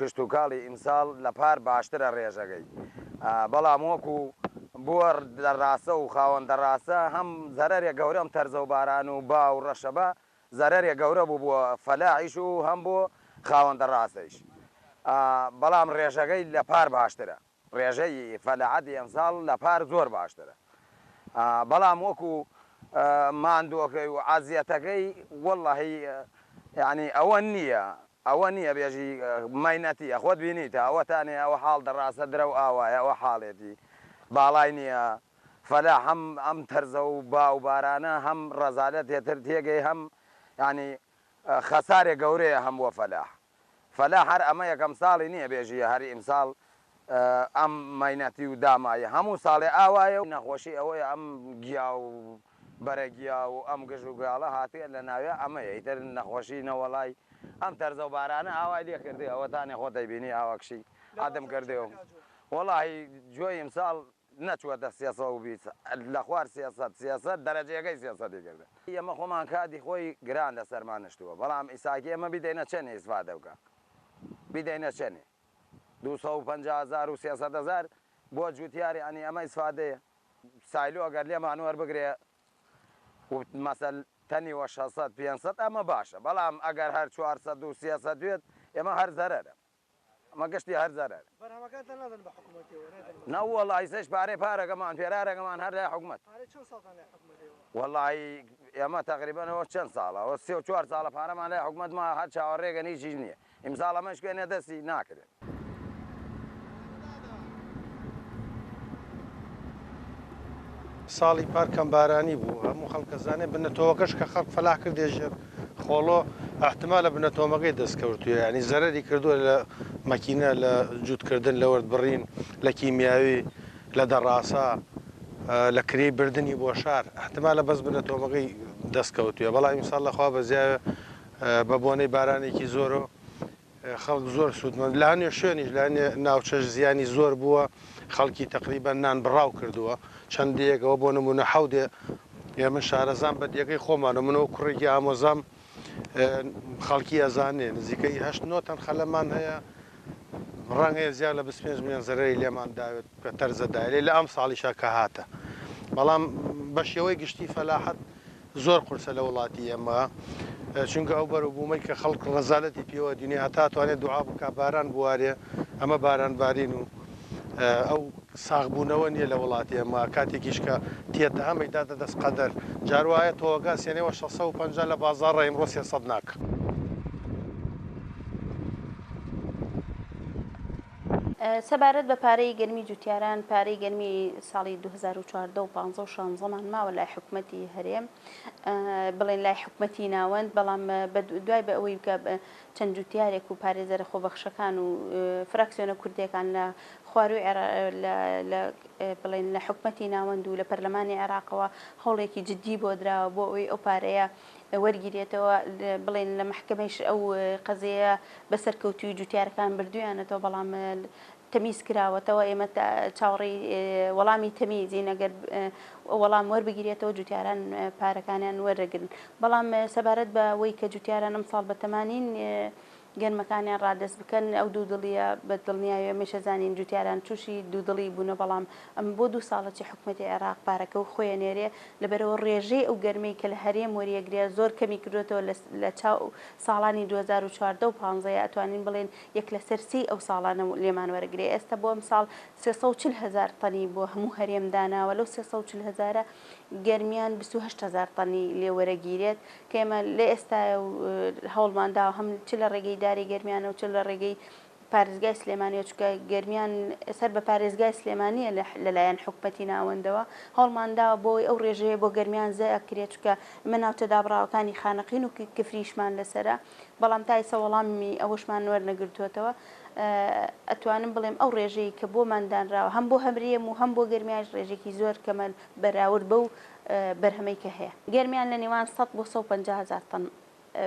کشت و کاڵی ئیمساڵ لە پار باشترە ڕێژەکەی بەڵام وەکو بۆ دەڕاستە و خاوەن دەڕاستە هەم زەرەرێ گەورەم تەرزە و باران و با و ڕەشەبە زەرەرێ گەورە بوو بۆ فەلاحیش و هەم بۆ خاوەن دەڕاستەیش بەڵام ڕێژەکەی لە پار باشترە ڕێژەی فەلاحەتی ئەمساڵ لە پار زۆر باشترە بەڵام وەکو ماندووەکەی و عازیەتەکەی وەڵڵاهی یعنی ئەوە نییە بێژی ماینەتی خۆت بینیتە ئەوەتانێ ئەوە حاڵ دەڕاستە درە و ئاوایە ئەوە حاڵێتی باڵای نییە فەلا هەم ئەم تەرزە و با و بارانە هەم ڕەزالەت هێتر تێگەی هەم ینی خەسارێک گەورەیە هەم بۆ فەلا هەر ئەمە یەکەم ساڵی نییە بێژیە هەری ئیمساڵ ئەم ماینەتی و دامایە هەموو ساڵێ ئاوایە و نەخۆشی ئەوەیە ئەم گیا و بەرەگیا و ئەم گژ و گاڵە هاتوێت لە ناوێ ئەمەیە ئیتر نەخۆشی نەوەڵای ئەم تەرزە و بارانە ئاوای لێ کردی ئەوەتانێ خۆتەی بینی ئاوەکشی ئادەم کردێەوە وەڵی جۆی ئیمساڵ نەچوەتە سیاسە و بیت لە خوار سیاست دەرەجەکەی سیاسەتی کردە ئەمە خۆمان کاتی خۆی گران لە سەرمان نشتووە بەڵام ئیساکی ئەمە بیدەینە چەندێ ئیسفادە بکە بیدەینە چەندێ 250,000 و 300,000 بۆ جوتیاری ئەنی ئەمە ئیسفادەیە سایلۆ ئەگەر لێمان وەربگرێ مەسەل تەنیوە 600-500 ئەمە باشە بەڵام ئەگەر هەر 400 و 300 دوێت ئێمە هەر زەرەرە ئەمە گەشتی هەر زەرەر نەوەڵی سەش پارەی پارەکەمان پێرارەکەمان هەر لای حکومەت وەڵی ئێمە تقریبانەوە چەند ساڵەوە 34 ساڵە پارەمان لای حکومەتمان هەر چاوەڕێگە هیچیش نییە ئیمساڵ ئەمە شوێنێ دەستی ناکرێت ساڵی پارکەم بارانی بوو هەموو خەڵکەزانێ بنەتەوەکەش کە خەڵک فەلاح کردێ ژێر خۆڵۆ احتمالە بنەتۆمەکەی دەستکەوتووە ینی زەرەری کردووە لە مەکینە لە جووتکردن لە وەربڕین لە کیمیاوی لە دەڕاسا لە کری بردننی بۆ شار احتمالە بەس بنەتۆمەکەی دەستکەوتووە بەڵام ئیمساڵ لەخوا بەزیاوە بە بۆنەی بارانێکی زۆرە خەڵک زۆر سوودمەند لە هەنێ شوێنیش لە ناوچەش زیانی زۆر بووە خەڵکی تقریبان نان بڕاو کردووە چەندێکەوە بۆ نمونە حەودێ ئێمە شارەزان بە دیەکەی خۆمانە منەوە کوڕێکی ئامۆزام خەڵکی ئەزانێ نزیکەی 8 خەلەمان هەیە ڕەنگەیە زیاد لە 25 میلیۆن زەرەری لێمان داوێت کە تەرزەدایێ لە ئەم ساڵیشە کە هاتە بەڵام بە شێوەی گشتی فەلاحەت زۆر قورسە لە وڵاتی ئێمە چونکە ئەو بەروبوومەی کە خەڵک ڕەزالەتی پێوە دنیا هەتا توانێت دوعا بکە باران بوارێ ئەمە بارانبارین و ئەو ساغبوونەوە نییە لە وڵاتی ئەمە کاتێکیش کە تێتە ئەمەدادە دەست قەدەر جاروایە تۆگا سێنەوە 650 لە بازار ڕێمڕۆ 300 ناکە. سەبارەت بە پارەی گەرمی جوتیاران پارەی گەرمی ساڵی 2014 و 15 ماوە لای حکوومەتی هەرێم بڵێن لای حکوومەتی ناوەند بەڵام دوای بە ئەوەی بکە چەند جوتیارێک و پارێزەرە خۆبەخشەکان و فراکسیۆنە کوردەکان لە خواروی بڵێن لە حکوومەتی ناوەند و لە پەرلەمانی عێراقەوە هەوڵێکی جددی بۆ دراوە بۆ ئەوەی ئەو پارەیە وەرگیرێتەوە بڵێن لە محکمەش ئەو قەزەیە بەسەرکەوتوی جوتیارەکان بردویانەتەوە بەڵام تەمیز کراوەتەوە ئێمە چاوەڕێی وەڵامی تەمیزین ئەگەر وەڵام وەربگیرێتەوە جوتیاران پارەکانیان وەرەگرن بەڵام سەبارەت بە ئەوەی کە جوتیاران ئەم ساڵ بە تەمانین گەرمەکانیان ڕادەست بکەن ئەو دوودڵیە بە دڵنیاوێ مێشەزانین جوتیاران تووشی دوودڵی بوونە بەڵام ئەم بۆ 2 ساڵەتی حکوومەتی عێراق پارەکە و خۆیان نێرێ لەبەرەوە ڕێژەی ئەو گەرمەی کە لە هەرێم وەریەگرێ زۆر کەمی کردوێتەوە لە چاو ساڵانی 2014 و 15 ئەتوانین بڵێن یەک لە سەرسی ئەو ساڵانە لێمان وەرەگرێ ئێستا بۆ ئەم ساڵ 340,000 تەنی بۆ هەموو هەرێم داناوە لەو 340,000 گەرمیان 28,000 تەنی لێوەرەگیرێت کە ئێمە لە ئێستا هەوڵماندا هەم چ لە ڕێگەی داری گەرمیانە و چ لە ڕێگەی پارێزگای سلێمانی چکە گەرمیان سەر بە پارێزگای سلێمانیە لەلایەن حکوومەتی ناوەندەوە هەڵمانداوە بۆی ئەو ڕێژەیە بۆ گەرمیان زەکرێت چکە ئمە ناوچە دابڕاوەکانی خانەقین و کفریشمان لەسرە بەڵام تا ئێستا وەڵامی ئەوەشمان وەرنەگرتوێتەوە ئەتوانم بڵێم ئەو ڕێژەی کە بۆماندانراوە هەم بۆ هەمرێم و هەم بۆ گەرمیاش ڕێژێکی زۆر کەمە بەراورد بە و بەرهەمەی کە هەیە گەرمیان لە نێوان 100 بۆ 150,000 تەن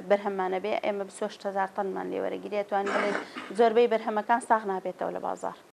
بەرهەمانە بێ ئێمە 28,000 تەنمان لێوەرەگیرێت توانین بڵێن زۆربەی بەرهەمەکان ساغ نابێتەوە لە بازار